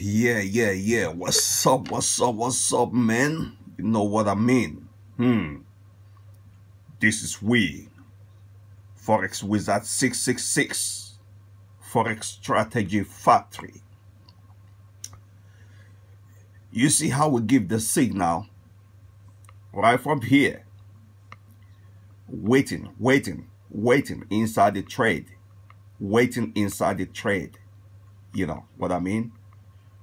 Yeah. What's up, man? You know what I mean? This is we, Forex Wizard 666, Forex Strategy Factory. You see how we give the signal right from here. Waiting inside the trade. Waiting inside the trade. You know what I mean?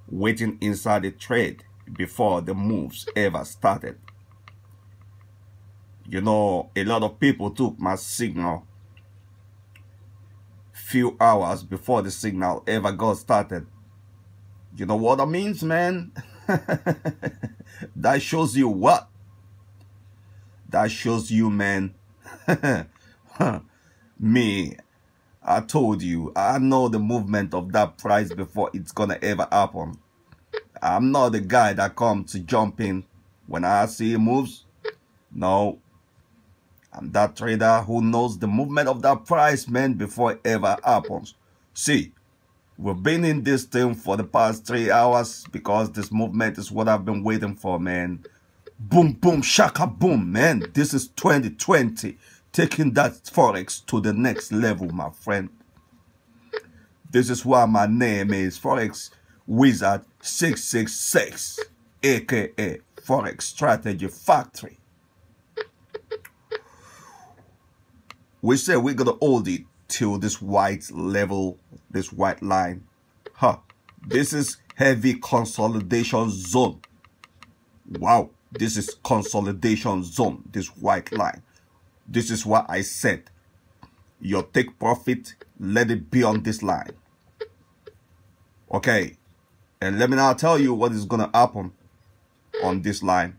Waiting inside the trade before the moves ever started. You know, a lot of people took my signal few hours before the signal ever got started. You know what that means, man? That shows you what? That shows you, man. Me, I told you, I know the movement of that price before it's gonna ever happen. I'm not the guy that comes to jump in when I see moves. No. I'm that trader who knows the movement of that price, man, before it ever happens. See, we've been in this thing for the past 3 hours because this movement is what I've been waiting for, man. Boom, boom, shaka, boom, man. This is 2020. Taking that Forex to the next level, my friend. This is why my name is Forex Wizard 666, aka Forex Strategy Factory. We say we're gonna hold it till this white level, this white line. This is heavy consolidation zone. Wow, this is consolidation zone, this white line. This is what I said. Your take profit, let it be on this line. Okay, and let me now tell you what is gonna happen on this line.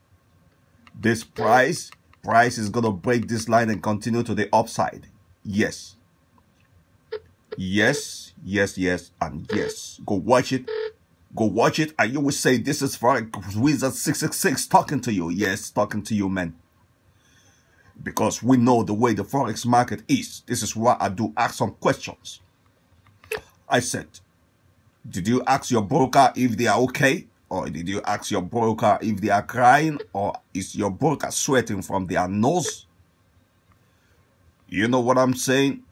This price is gonna break this line and continue to the upside. Yes, and yes. Go watch it, and you will say this is Forex Wizard 666 talking to you. Yes, talking to you, man. Because we know the way the Forex market is. This is why I do ask some questions. I said, did you ask your broker if they are okay? Or did you ask your broker if they are crying? Or is your broker sweating from their nose? You know what I'm saying?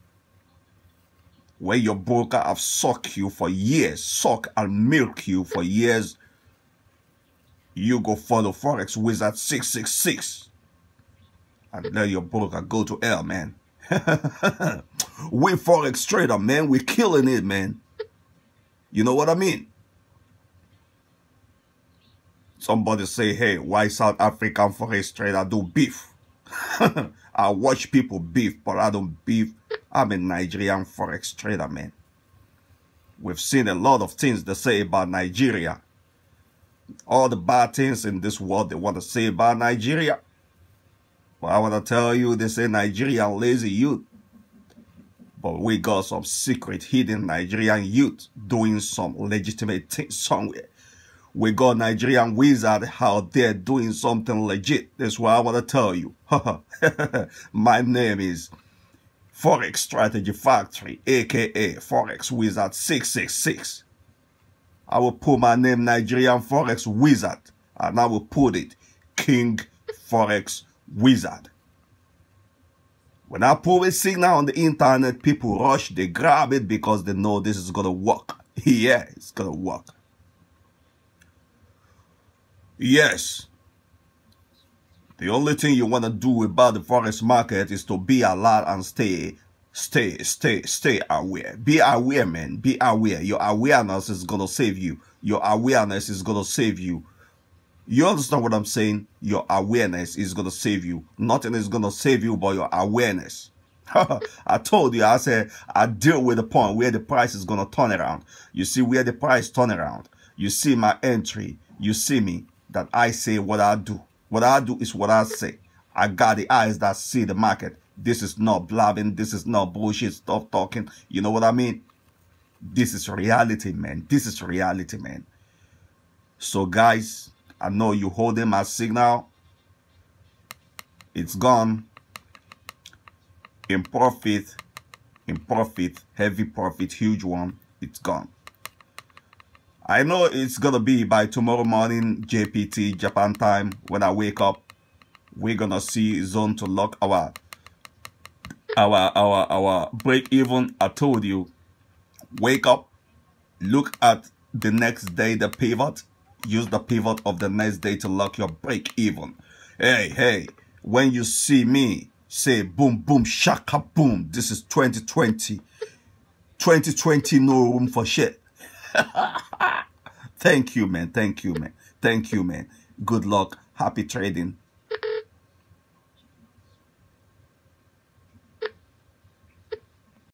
When your broker have sucked you for years, suck and milk you for years, you go follow Forex Wizard 666. And let your broker go to hell, man. We Forex trader, man. We're killing it, man. You know what I mean? Somebody say, hey, why South African Forex trader do beef? I watch people beef, but I don't beef. I'm a Nigerian Forex trader, man. We've seen a lot of things they say about Nigeria. All the bad things in this world they want to say about Nigeria. But I want to tell you, they say Nigerian lazy youth. But we got some secret hidden Nigerian youth doing some legitimate things somewhere. We got Nigerian wizard out there doing something legit. That's why I want to tell you. My name is Forex Strategy Factory, aka Forex Wizard 666. I will put my name Nigerian Forex Wizard, and I will put it King Forex Wizard. When I put a signal on the internet, people rush, they grab it because they know this is gonna work. Yeah, it's gonna work. Yes. The only thing you want to do about the Forex market is to be alert and stay aware. Be aware, man. Be aware. Your awareness is gonna save you. Your awareness is gonna save you. You understand what I'm saying? Your awareness is going to save you. Nothing is going to save you but your awareness. I told you, I said, I deal with the point where the price is going to turn around. You see where the price turn around. You see my entry. You see me, that I say what I do. What I do is what I say. I got the eyes that see the market. This is not blabbing. This is not bullshit stuff talking. You know what I mean? This is reality, man. This is reality, man. So, guys, I know you holding my signal. It's gone. In profit, heavy profit, huge one. It's gone. I know it's gonna be by tomorrow morning, JPT, Japan time, when I wake up. We're gonna see zone to lock our break even. I told you, wake up, look at the next day, the pivot, use the pivot of the next day to lock your break even. Hey, when you see me, say boom, boom, shaka, boom. This is 2020. 2020, no room for shit. Thank you, man. Thank you, man. Thank you, man. Good luck. Happy trading.